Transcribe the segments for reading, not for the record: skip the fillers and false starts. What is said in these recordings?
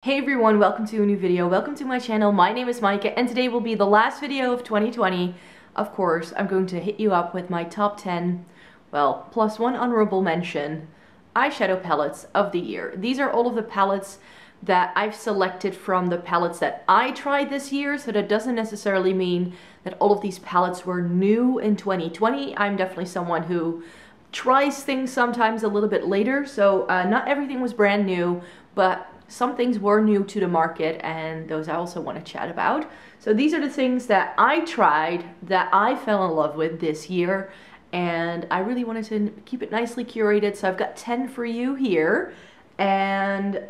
Hey everyone, welcome to a new video. Welcome to my channel. My name is Maaike and today will be the last video of 2020. Of course, I'm going to hit you up with my top 10, well, plus one honorable mention, eyeshadow palettes of the year. These are all of the palettes that I've selected from the palettes that I tried this year, so that doesn't necessarily mean that all of these palettes were new in 2020. I'm definitely someone who tries things sometimes a little bit later, so not everything was brand new, but some things were new to the market, and those I also want to chat about. So these are the things that I tried that I fell in love with this year, and I really wanted to keep it nicely curated, so I've got 10 for you here, and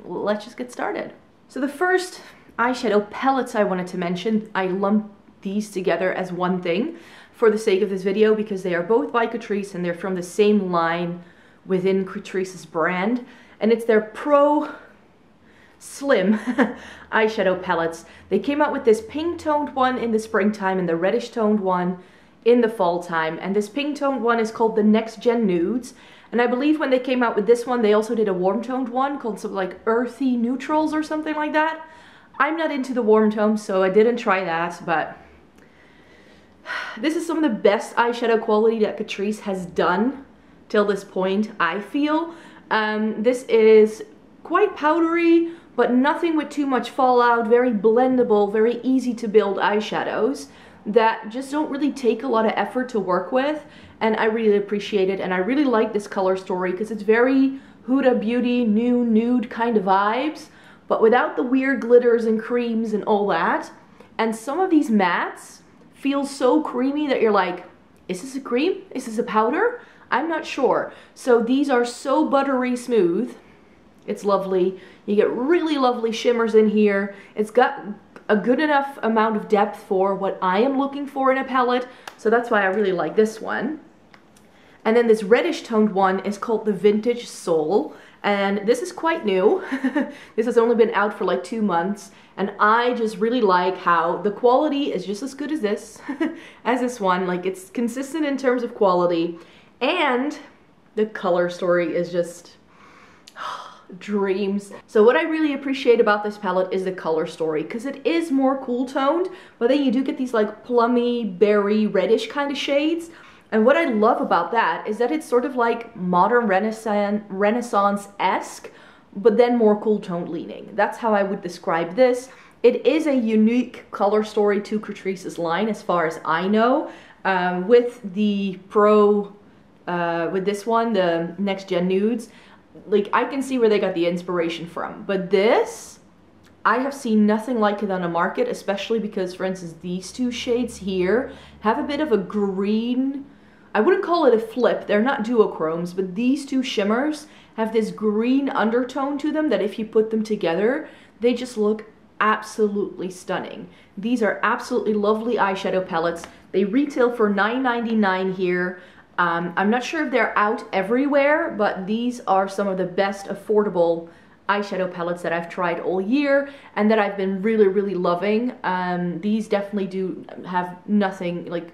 let's just get started. So the first eyeshadow palettes I wanted to mention, I lumped these together as one thing for the sake of this video because they are both by Catrice and they're from the same line within Catrice's brand. And it's their Pro Slim eyeshadow palettes. They came out with this pink toned one in the springtime and the reddish toned one in the fall time. And this pink toned one is called the Next Gen Nudes. And I believe when they came out with this one, they also did a warm toned one called something like Earthy Neutrals or something like that. I'm not into the warm tones, so I didn't try that, but this is some of the best eyeshadow quality that Catrice has done till this point, I feel. This is quite powdery, but nothing with too much fallout, very blendable, very easy to build eyeshadows that just don't really take a lot of effort to work with, and I really appreciate it. And I really like this color story because it's very Huda Beauty, new nude kind of vibes, but without the weird glitters and creams and all that. And some of these mattes feel so creamy that you're like, is this a cream? Is this a powder? I'm not sure. So these are so buttery smooth. It's lovely. You get really lovely shimmers in here. It's got a good enough amount of depth for what I am looking for in a palette. So that's why I really like this one. And then this reddish toned one is called the Vintage Soul. And this is quite new. This has only been out for like 2 months. And I just really like how the quality is just as good as this, as this one. Like, it's consistent in terms of quality. And the color story is just dreams. So what I really appreciate about this palette is the color story, because it is more cool toned, but then you do get these like plummy, berry, reddish kind of shades. And what I love about that is that it's sort of like modern Renaissance-esque, but then more cool toned leaning. That's how I would describe this. It is a unique color story to Catrice's line as far as I know. With the with this one, the Next Gen Nudes, like, I can see where they got the inspiration from. But this, I have seen nothing like it on the market, especially because, for instance, these two shades here have a bit of a green, I wouldn't call it a flip, they're not duochromes, but these two shimmers have this green undertone to them that if you put them together, they just look absolutely stunning. These are absolutely lovely eyeshadow palettes. They retail for $9.99 here. I'm not sure if they're out everywhere, but these are some of the best affordable eyeshadow palettes that I've tried all year and that I've been really, really loving. These definitely do have nothing like,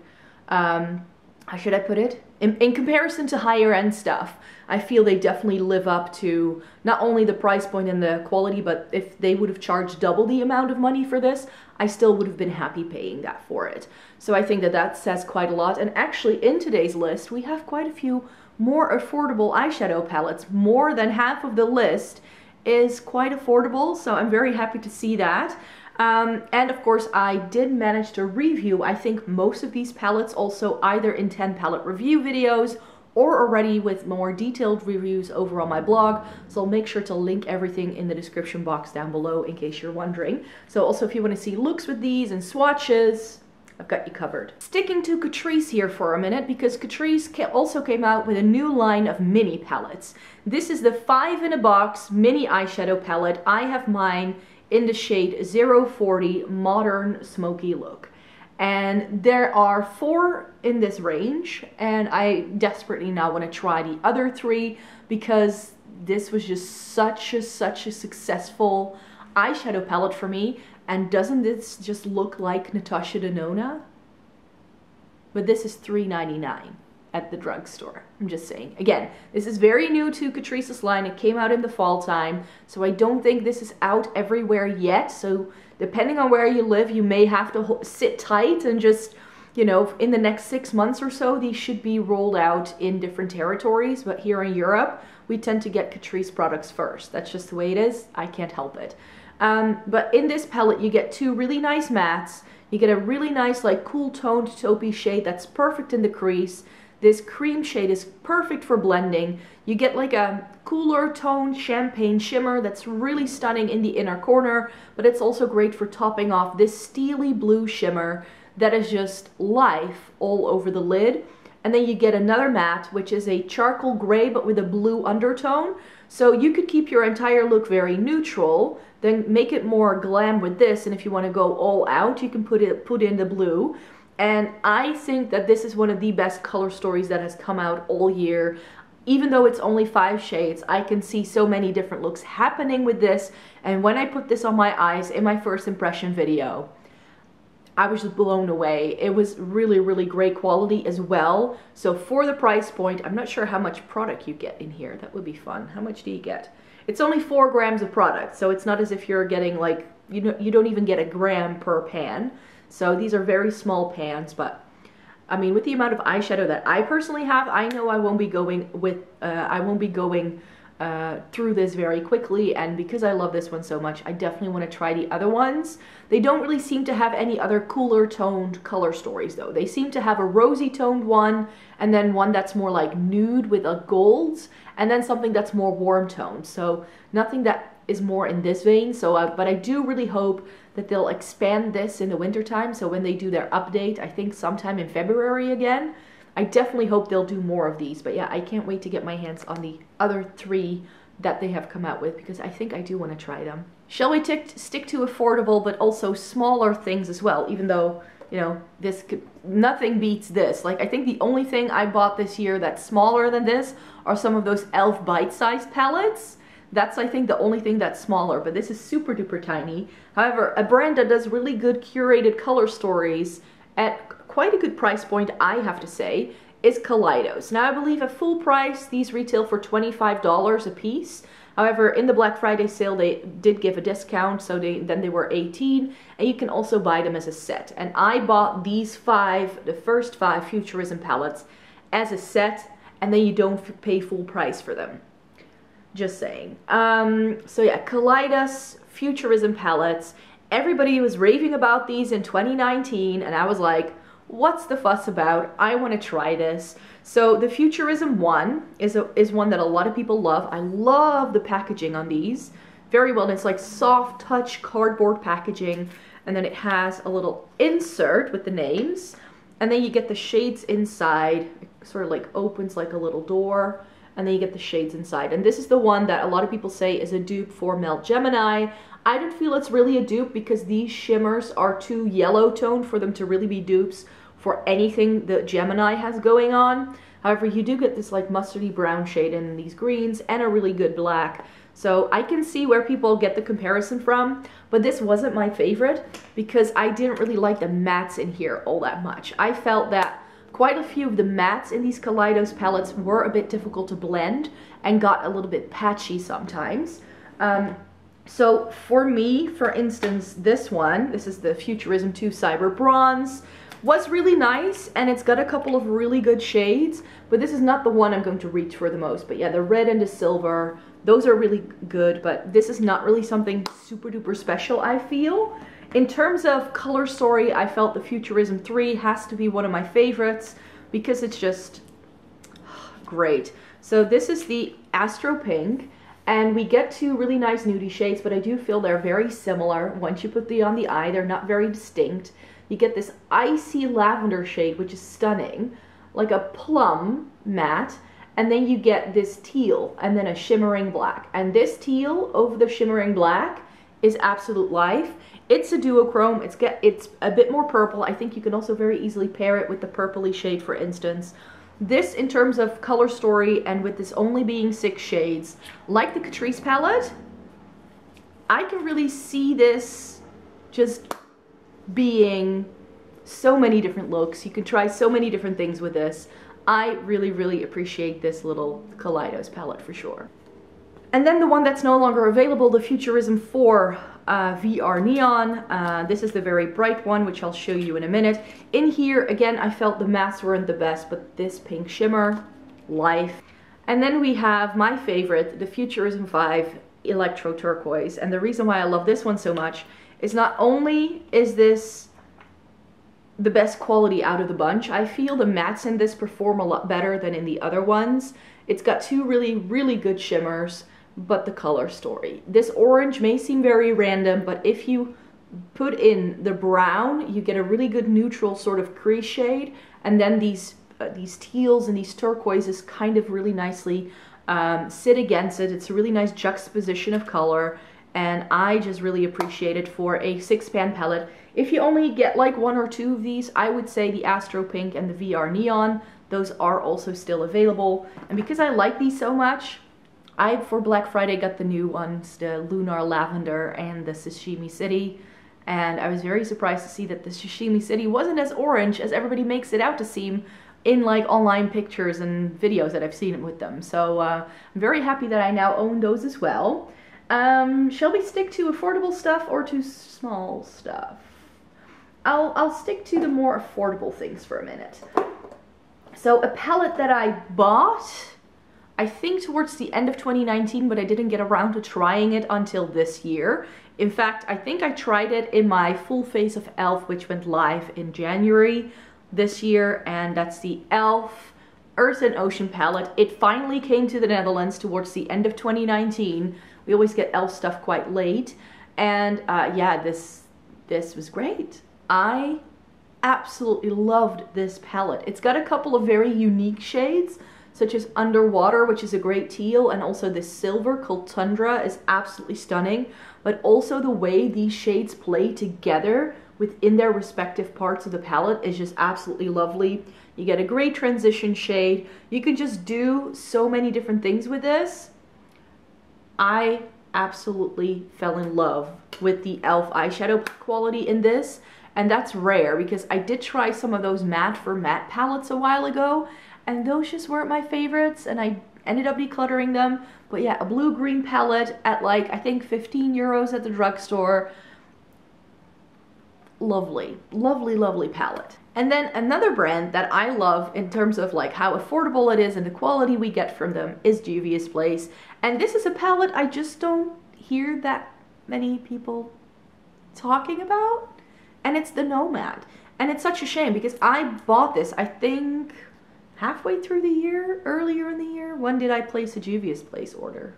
how should I put it? In comparison to higher end stuff, I feel they definitely live up to not only the price point and the quality, but if they would have charged double the amount of money for this, I still would have been happy paying that for it. So I think that that says quite a lot. And actually in today's list, we have quite a few more affordable eyeshadow palettes. More than half of the list is quite affordable, so I'm very happy to see that. And of course, I did manage to review, I think, most of these palettes also either in 10 palette review videos or already with more detailed reviews over on my blog. So I'll make sure to link everything in the description box down below in case you're wondering. So also if you want to see looks with these and swatches, I've got you covered. Sticking to Catrice here for a minute, because Catrice also came out with a new line of mini palettes. This is the 5-in-a-box mini eyeshadow palette. I have mine in the shade 040 Modern Smoky Look. And there are 4 in this range, and I desperately now want to try the other 3 because this was just such a successful eyeshadow palette for me. And doesn't this just look like Natasha Denona? But this is $3.99. at the drugstore. I'm just saying. Again, this is very new to Catrice's line. It came out in the fall time, so I don't think this is out everywhere yet. So depending on where you live, you may have to sit tight and just, you know, in the next 6 months or so, these should be rolled out in different territories. But here in Europe, we tend to get Catrice products first. That's just the way it is. I can't help it. But in this palette, you get 2 really nice mattes. You get a really nice, like, cool toned taupey shade that's perfect in the crease. This cream shade is perfect for blending. You get like a cooler toned champagne shimmer that's really stunning in the inner corner, but it's also great for topping off this steely blue shimmer that is just life all over the lid. And then you get another matte, which is a charcoal gray, but with a blue undertone. So you could keep your entire look very neutral, then make it more glam with this. And if you want to go all out, you can put in the blue. And I think that this is one of the best color stories that has come out all year. Even though it's only 5 shades, I can see so many different looks happening with this. And when I put this on my eyes in my first impression video, I was just blown away. It was really, really great quality as well. So for the price point, I'm not sure how much product you get in here. That would be fun. How much do you get? It's only 4 grams of product, so it's not as if you're getting like, you know, you don't even get a gram per pan. So these are very small pans, but I mean, with the amount of eyeshadow that I personally have, I know I won't be going through this very quickly, and because I love this one so much, I definitely want to try the other ones. They don't really seem to have any other cooler toned color stories though. They seem to have a rosy toned one, and then one that's more like nude with a golds, and then something that's more warm toned. So nothing that is more in this vein. So but I do really hope that they'll expand this in the wintertime. So when they do their update, I think sometime in February again, I definitely hope they'll do more of these. But yeah, I can't wait to get my hands on the other 3 that they have come out with, because I think I do want to try them. Shall we stick to affordable but also smaller things as well, even though, you know, nothing beats this. Like, I think the only thing I bought this year that's smaller than this are some of those e.l.f. bite-sized palettes. That's, I think, the only thing that's smaller, but this is super duper tiny. However, a brand that does really good curated color stories at quite a good price point, I have to say, is Kaleidos. Now, I believe at full price, these retail for $25 a piece. However, in the Black Friday sale, they did give a discount, so then they were $18, and you can also buy them as a set. And I bought these 5, the first 5 Futurism palettes as a set, and then you don't pay full price for them. Just saying. So yeah, Kaleidos Futurism palettes. Everybody was raving about these in 2019, and I was like, what's the fuss about? I want to try this. So the Futurism one is one that a lot of people love. I love the packaging on these. Very well, and it's like soft touch cardboard packaging, and then it has a little insert with the names, and then you get the shades inside. It sort of like opens like a little door, and then you get the shades inside. And this is the one that a lot of people say is a dupe for Melt Gemini. I don't feel it's really a dupe because these shimmers are too yellow toned for them to really be dupes for anything that Gemini has going on. However, you do get this like mustardy brown shade in these greens and a really good black. So I can see where people get the comparison from, but this wasn't my favorite because I didn't really like the mattes in here all that much. I felt that quite a few of the mattes in these Kaleidos palettes were a bit difficult to blend and got a little bit patchy sometimes. So for me, for instance, this one, this is the Futurism 2 Cyber Bronze, was really nice, and it's got a couple of really good shades, but this is not the one I'm going to reach for the most. But yeah, the red and the silver, those are really good, but this is not really something super duper special, I feel. In terms of color story, I felt the Futurism 3 has to be one of my favorites because it's just great. So this is the Astro Pink, and we get 2 really nice nudie shades, but I do feel they're very similar. Once you put them on the eye, they're not very distinct. You get this icy lavender shade, which is stunning, like a plum matte, and then you get this teal and then a shimmering black. And this teal over the shimmering black is absolute life. It's a duochrome. It's a bit more purple. I think you can also very easily pair it with the purpley shade, for instance. This, in terms of color story, and with this only being 6 shades, like the Catrice palette, I can really see this just being so many different looks. You can try so many different things with this. I really, really appreciate this little Kaleidos palette for sure. And then the one that's no longer available, the Futurism 4 VR Neon. This is the very bright one, which I'll show you in a minute. In here, again, I felt the mattes weren't the best, but this pink shimmer, life. And then we have my favorite, the Futurism 5 Electro Turquoise. And the reason why I love this one so much is not only is this the best quality out of the bunch, I feel the mattes in this perform a lot better than in the other ones. It's got two really, really good shimmers, but the color story. This orange may seem very random, but if you put in the brown, you get a really good neutral sort of crease shade, and then these teals and these turquoises kind of really nicely sit against it. It's a really nice juxtaposition of color, and I just really appreciate it for a 6-pan palette. If you only get like 1 or 2 of these, I would say the Astro Pink and the VR Neon, those are also still available. And because I like these so much, I, for Black Friday, got the new ones, the Lunar Lavender and the Sashimi City. And I was very surprised to see that the Sashimi City wasn't as orange as everybody makes it out to seem in like online pictures and videos that I've seen with them. So I'm very happy that I now own those as well. Shall we stick to affordable stuff or to small stuff? I'll stick to the more affordable things for a minute. So a palette that I bought, I think towards the end of 2019, but I didn't get around to trying it until this year. In fact, I think I tried it in my Full Face of e.l.f., which went live in January this year, and that's the e.l.f. Earth and Ocean palette. It finally came to the Netherlands towards the end of 2019. We always get e.l.f. stuff quite late, and yeah, this was great. I absolutely loved this palette. It's got a couple of very unique shades, such as Underwater, which is a great teal, and also this silver called Tundra is absolutely stunning, but also the way these shades play together within their respective parts of the palette is just absolutely lovely. You get a great transition shade. You can just do so many different things with this. I absolutely fell in love with the e.l.f. eyeshadow quality in this, and that's rare because I did try some of those matte for matte palettes a while ago, and those just weren't my favorites, and I ended up decluttering them. But yeah, a blue-green palette at like, I think 15 euros at the drugstore. Lovely, lovely, lovely palette. And then another brand that I love in terms of like how affordable it is and the quality we get from them is Juvia's Place. And this is a palette I just don't hear that many people talking about. And it's the Nomad. And it's such a shame because I bought this, I think, halfway through the year, earlier in the year. When did I place a Juvia's Place order?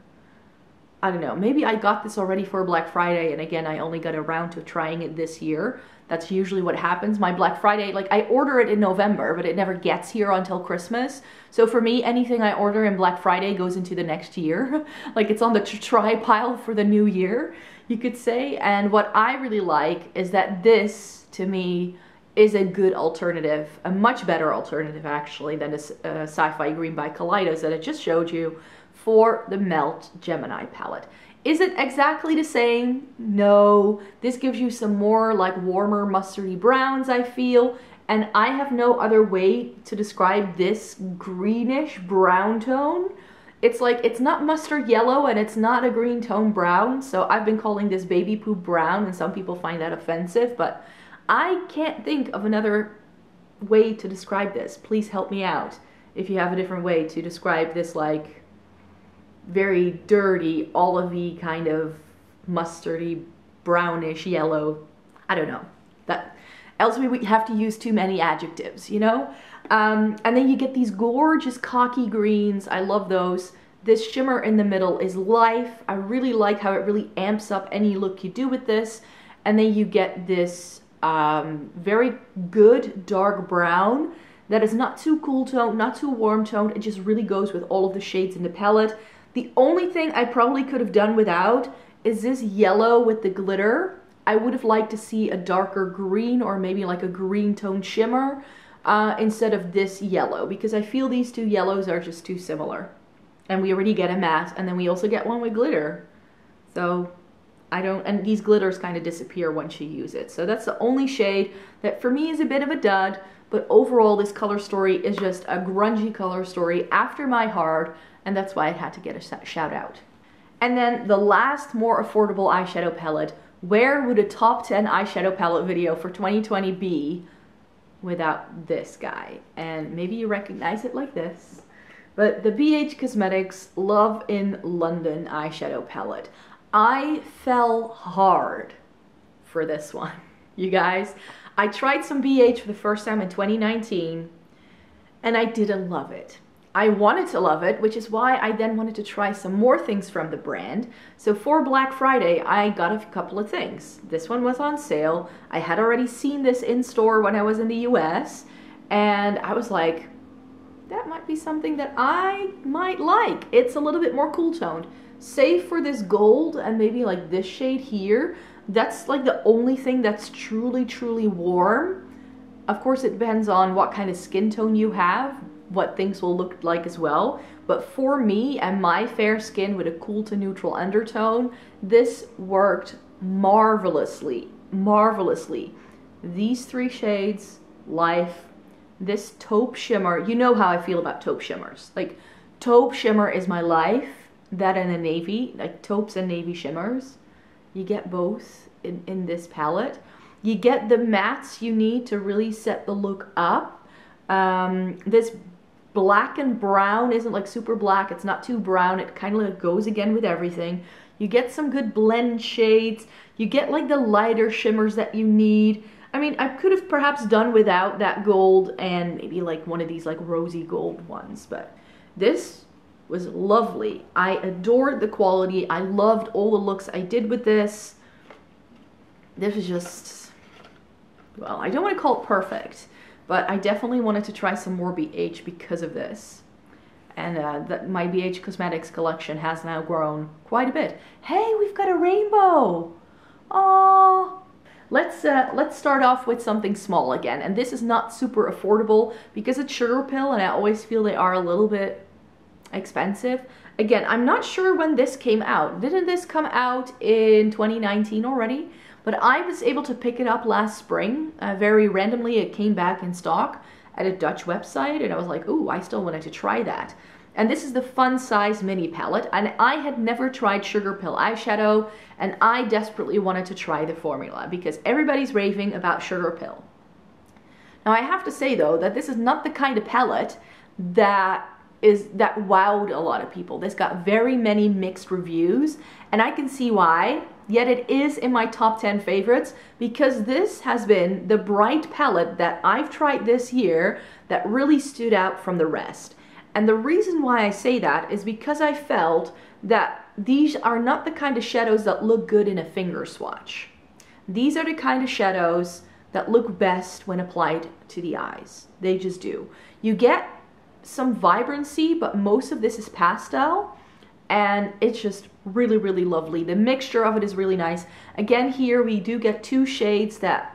I don't know, maybe I got this already for Black Friday, and again, I only got around to trying it this year. That's usually what happens. My Black Friday, like I order it in November, but it never gets here until Christmas. So for me, anything I order in Black Friday goes into the next year. Like it's on the try pile for the new year, you could say. And what I really like is that this, to me, is a good alternative, a much better alternative actually than this Sci-Fi Green by Kaleidos that I just showed you for the Melt Gemini palette. Is it exactly the same? No. This gives you some more like warmer mustardy browns, I feel, and I have no other way to describe this greenish brown tone. It's like, it's not mustard yellow and it's not a green tone brown, so I've been calling this baby poop brown, and some people find that offensive, but I can't think of another way to describe this. Please help me out if you have a different way to describe this like very dirty, olivey kind of mustardy, brownish yellow. I don't know. That else we would have to use too many adjectives, you know? And then you get these gorgeous cocky greens. I love those. This shimmer in the middle is life. I really like how it really amps up any look you do with this. And then you get this very good dark brown that is not too cool toned, not too warm toned. It just really goes with all of the shades in the palette. The only thing I probably could have done without is this yellow with the glitter. I would have liked to see a darker green or maybe like a green toned shimmer instead of this yellow, because I feel these two yellows are just too similar. And we already get a matte, and then we also get one with glitter. So and these glitters kind of disappear once you use it. So that's the only shade that for me is a bit of a dud, but overall this color story is just a grungy color story after my heart, and that's why I had to get a shout out. And then the last more affordable eyeshadow palette. Where would a top 10 eyeshadow palette video for 2020 be without this guy? And maybe you recognize it like this, but the BH Cosmetics Love in London eyeshadow palette. I fell hard for this one, you guys. I tried some BH for the first time in 2019 and I didn't love it. I wanted to love it, which is why I then wanted to try some more things from the brand. So for Black Friday, I got a couple of things. This one was on sale. I had already seen this in store when I was in the US, and I was like, that might be something that I might like. It's a little bit more cool toned. Save for this gold and maybe like this shade here. That's like the only thing that's truly, truly warm. Of course, it depends on what kind of skin tone you have, what things will look like as well. But for me and my fair skin with a cool to neutral undertone, this worked marvelously, marvelously. These three shades, life. This taupe shimmer, you know how I feel about taupe shimmers. Like, taupe shimmer is my life. That and a navy, like taupes and navy shimmers. You get both in this palette. You get the mattes you need to really set the look up. This black and brown isn't like super black. It's not too brown. It kind of like goes again with everything. You get some good blend shades. You get like the lighter shimmers that you need. I mean, I could have perhaps done without that gold and maybe like one of these like rosy gold ones, but this was lovely. I adored the quality. I loved all the looks I did with this. This was just, well, I don't want to call it perfect, but I definitely wanted to try some more BH because of this. And my BH Cosmetics collection has now grown quite a bit. Hey, we've got a rainbow. Aww. Let's start off with something small again. And this is not super affordable because it's Sugarpill and I always feel they are a little bit expensive. Again, I'm not sure when this came out. Didn't this come out in 2019 already? But I was able to pick it up last spring. Very randomly, it came back in stock at a Dutch website, and I was like, ooh, I still wanted to try that. And this is the Funsize mini palette, and I had never tried Sugarpill eyeshadow, and I desperately wanted to try the formula because everybody's raving about Sugarpill. Now, I have to say though that this is not the kind of palette that wowed a lot of people. This got very many mixed reviews, and I can see why. Yet it is in my top 10 favorites because this has been the bright palette that I've tried this year that really stood out from the rest. And the reason why I say that is because I felt that these are not the kind of shadows that look good in a finger swatch. These are the kind of shadows that look best when applied to the eyes. They just do. You get some vibrancy, but most of this is pastel, and it's just really, really lovely. The mixture of it is really nice. Again, here we do get two shades that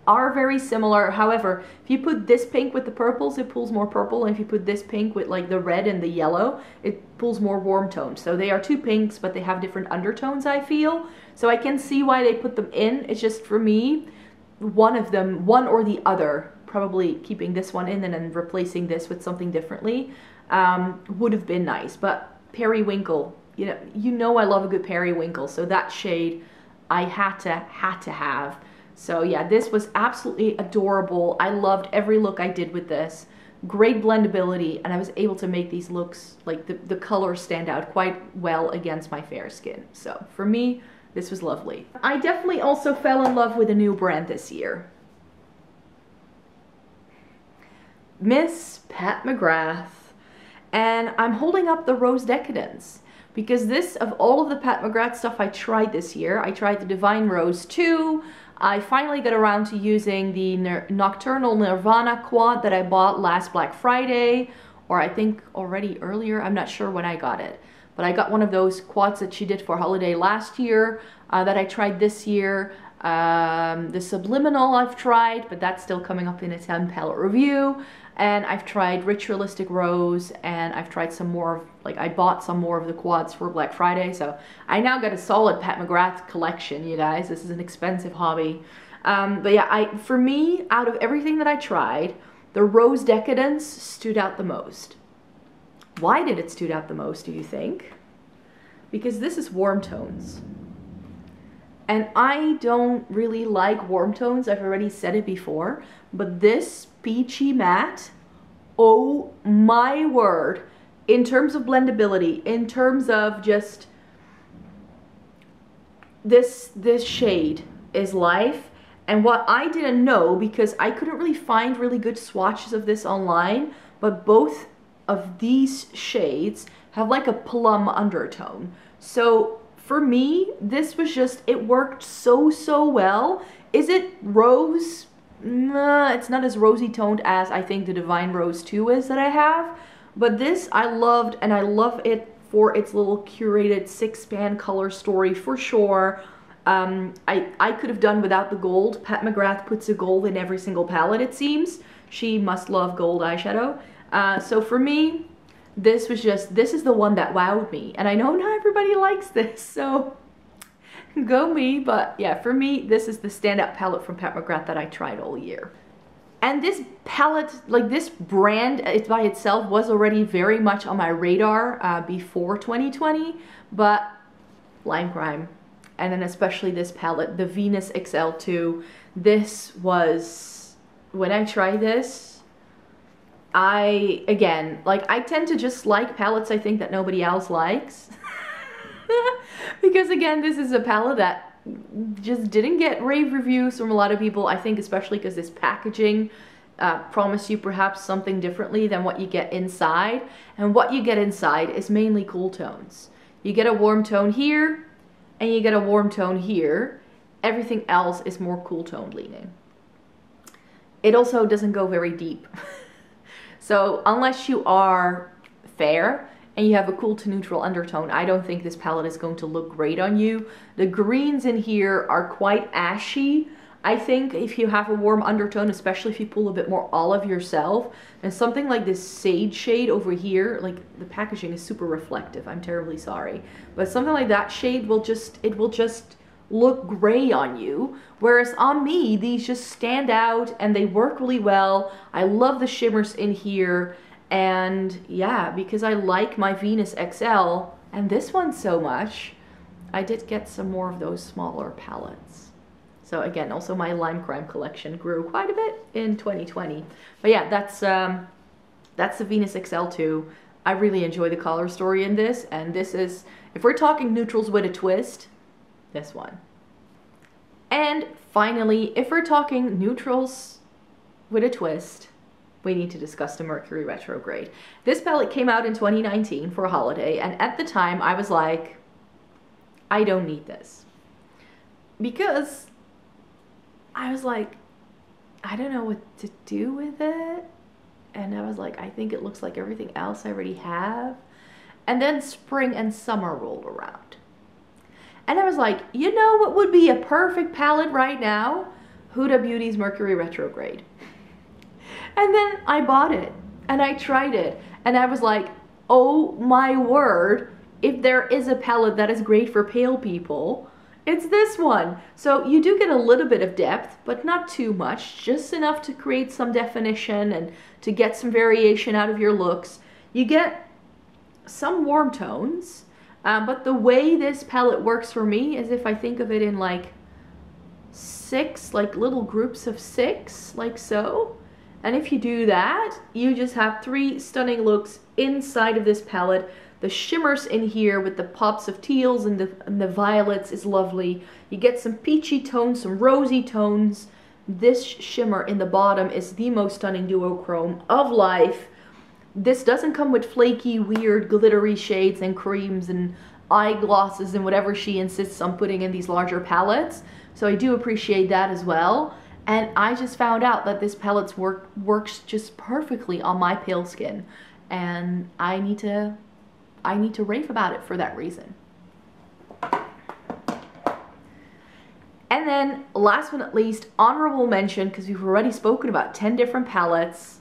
are very similar. However, if you put this pink with the purples, it pulls more purple, and if you put this pink with like the red and the yellow, it pulls more warm tones. So they are two pinks, but they have different undertones, I feel. So I can see why they put them in. It's just, for me, one of them, one or the other, probably keeping this one in and then replacing this with something differently, would have been nice. But periwinkle, you know I love a good periwinkle, so that shade I had to have. So yeah, this was absolutely adorable. I loved every look I did with this. Great blendability, and I was able to make these looks, like the colors stand out quite well against my fair skin. So for me, this was lovely. I definitely also fell in love with a new brand this year. Miss Pat McGrath, and I'm holding up the Rose Decadence because this, of all of the Pat McGrath stuff I tried this year, I tried the Divine Rose 2. I finally got around to using the Nocturnal Nirvana quad that I bought last Black Friday, or I think already earlier. I'm not sure when I got it, but I got one of those quads that she did for holiday last year that I tried this year. The Subliminal I've tried, but that's still coming up in a 10 palette review. And I've tried Ritualistic Rose, and I've tried some more, I bought some more of the quads for Black Friday. So I now got a solid Pat McGrath collection, you guys. This is an expensive hobby. But yeah, for me, out of everything that I tried, the Rose Decadence stood out the most. Why did it stood out the most, do you think? Because this is warm tones. And I don't really like warm tones, I've already said it before, but this peachy matte, oh my word, in terms of blendability, in terms of just this shade is life. And what I didn't know, because I couldn't really find really good swatches of this online, but both of these shades have like a plum undertone. So for me, this was just, it worked so well. Is it rose? Nah, it's not as rosy toned as I think the Divine Rose 2 is that I have. But this I loved, and I love it for its little curated 6-band color story for sure. I could have done without the gold. Pat McGrath puts a gold in every single palette, it seems. She must love gold eyeshadow. So for me, this is the one that wowed me. And I know not everybody likes this, so go me. But yeah, for me, this is the standout palette from Pat McGrath that I tried all year. And this palette, like this brand, it by itself was already very much on my radar before 2020, but Lime Crime, and then especially this palette, the Venus XL2, this was, when I tried this, again, like I tend to just like palettes I think that nobody else likes. Because again, this is a palette that just didn't get rave reviews from a lot of people, I think, especially because this packaging promised you perhaps something differently than what you get inside. And what you get inside is mainly cool tones. You get a warm tone here, and you get a warm tone here. Everything else is more cool tone leaning. It also doesn't go very deep. So unless you are fair and you have a cool to neutral undertone, I don't think this palette is going to look great on you. The greens in here are quite ashy. I think if you have a warm undertone, especially if you pull a bit more olive yourself, and something like this sage shade over here, like the packaging is super reflective, I'm terribly sorry, but something like that shade will just, it will just look gray on you, whereas on me, these just stand out and they work really well. I love the shimmers in here. And yeah, because I like my Venus XL and this one so much, I did get some more of those smaller palettes. So again, also my Lime Crime collection grew quite a bit in 2020. But yeah, that's the Venus XL2. I really enjoy the color story in this, and this is, if we're talking neutrals with a twist, this one. And finally, if we're talking neutrals with a twist, we need to discuss the Mercury Retrograde. This palette came out in 2019 for a holiday, and at the time I was like, I don't need this. Because I was like, I don't know what to do with it. And I was like, I think it looks like everything else I already have. And then spring and summer rolled around. And I was like, you know what would be a perfect palette right now? Huda Beauty's Mercury Retrograde. And then I bought it and I tried it and I was like, oh my word, if there is a palette that is great for pale people, it's this one. So you do get a little bit of depth, but not too much, just enough to create some definition and to get some variation out of your looks. You get some warm tones, but the way this palette works for me is if I think of it in like 6, like little groups of 6, like so. And if you do that, you just have 3 stunning looks inside of this palette. The shimmers in here with the pops of teals and the violets is lovely. You get some peachy tones, some rosy tones. This shimmer in the bottom is the most stunning duochrome of life. This doesn't come with flaky, weird, glittery shades and creams and eyeglosses and whatever she insists on putting in these larger palettes. So I do appreciate that as well. And I just found out that this palette works just perfectly on my pale skin. And I need to rave about it for that reason. And then last but not least, honorable mention, because we've already spoken about 10 different palettes,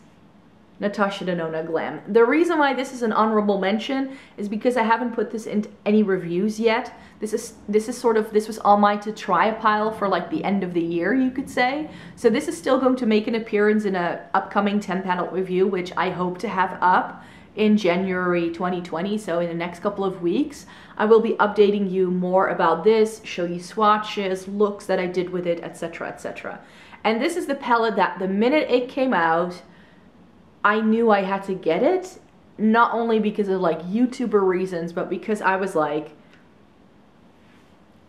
Natasha Denona Glam. The reason why this is an honorable mention is because I haven't put this into any reviews yet. This was on my to try pile for like the end of the year, you could say. So this is still going to make an appearance in an upcoming 10 palette review, which I hope to have up in January 2020, so in the next couple of weeks. I will be updating you more about this, show you swatches, looks that I did with it, etc, etc. And this is the palette that the minute it came out, I knew I had to get it, not only because of like YouTuber reasons, but because I was like,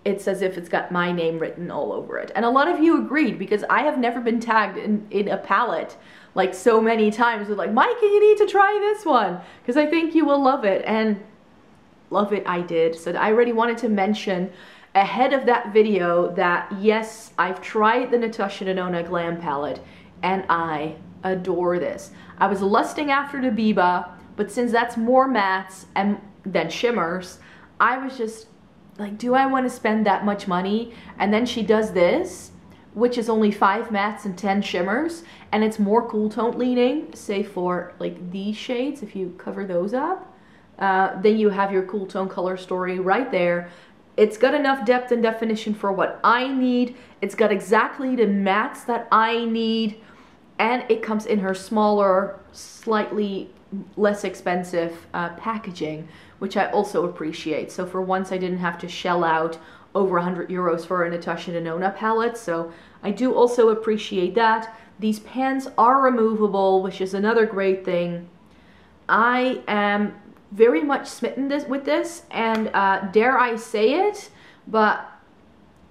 it's as if it's got my name written all over it. And a lot of you agreed, because I have never been tagged in a palette like so many times with like, Micah, you need to try this one, because I think you will love it. And love it I did. So I already wanted to mention ahead of that video that yes, I've tried the Natasha Denona Glam palette and I adore this. I was lusting after the Biba, but since that's more mattes and than shimmers, I was just like, do I want to spend that much money? And then she does this, which is only 5 mattes and 10 shimmers, and it's more cool tone leaning, say for like these shades, if you cover those up, then you have your cool tone color story right there. It's got enough depth and definition for what I need. It's got exactly the mattes that I need. And it comes in her smaller, slightly less expensive packaging, which I also appreciate. So for once I didn't have to shell out over 100 euros for a Natasha Denona palette. So I do also appreciate that. These pans are removable, which is another great thing. I am very much smitten with this, and dare I say it, but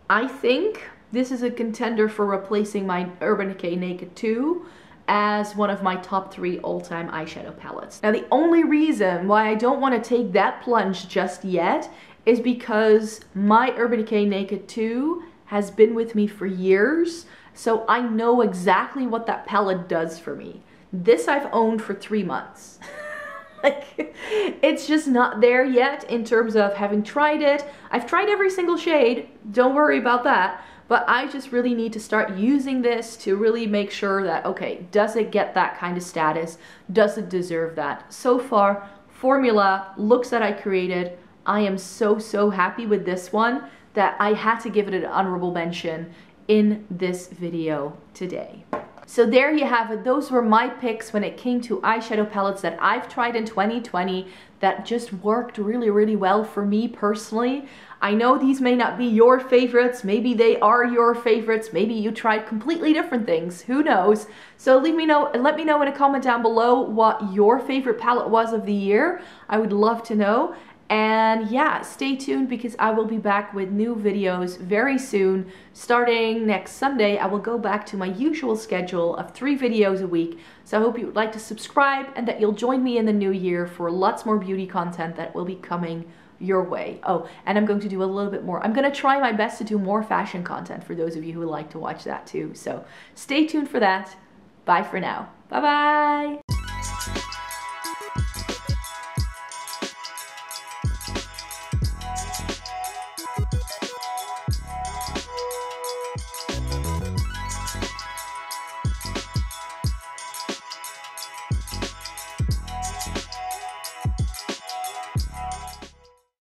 I think this is a contender for replacing my Urban Decay Naked 2 as one of my top 3 all-time eyeshadow palettes. Now the only reason why I don't want to take that plunge just yet is because my Urban Decay Naked 2 has been with me for years, so I know exactly what that palette does for me. This I've owned for 3 months. Like, it's just not there yet in terms of having tried it. I've tried every single shade, don't worry about that. But I just really need to start using this to really make sure that, okay, does it get that kind of status? Does it deserve that? So far, formula, looks that I created, I am so happy with this one that I had to give it an honorable mention in this video today. So there you have it. Those were my picks when it came to eyeshadow palettes that I've tried in 2020 that just worked really well for me personally. I know these may not be your favorites. Maybe they are your favorites. Maybe you tried completely different things. Who knows? So let me know in a comment down below what your favorite palette was of the year. I would love to know. And yeah, stay tuned because I will be back with new videos very soon. Starting next Sunday, I will go back to my usual schedule of 3 videos a week. So I hope you would like to subscribe and that you'll join me in the new year for lots more beauty content that will be coming your way. Oh, and I'm going to do a little bit more. I'm going to try my best to do more fashion content for those of you who would like to watch that too. So stay tuned for that. Bye for now. Bye bye.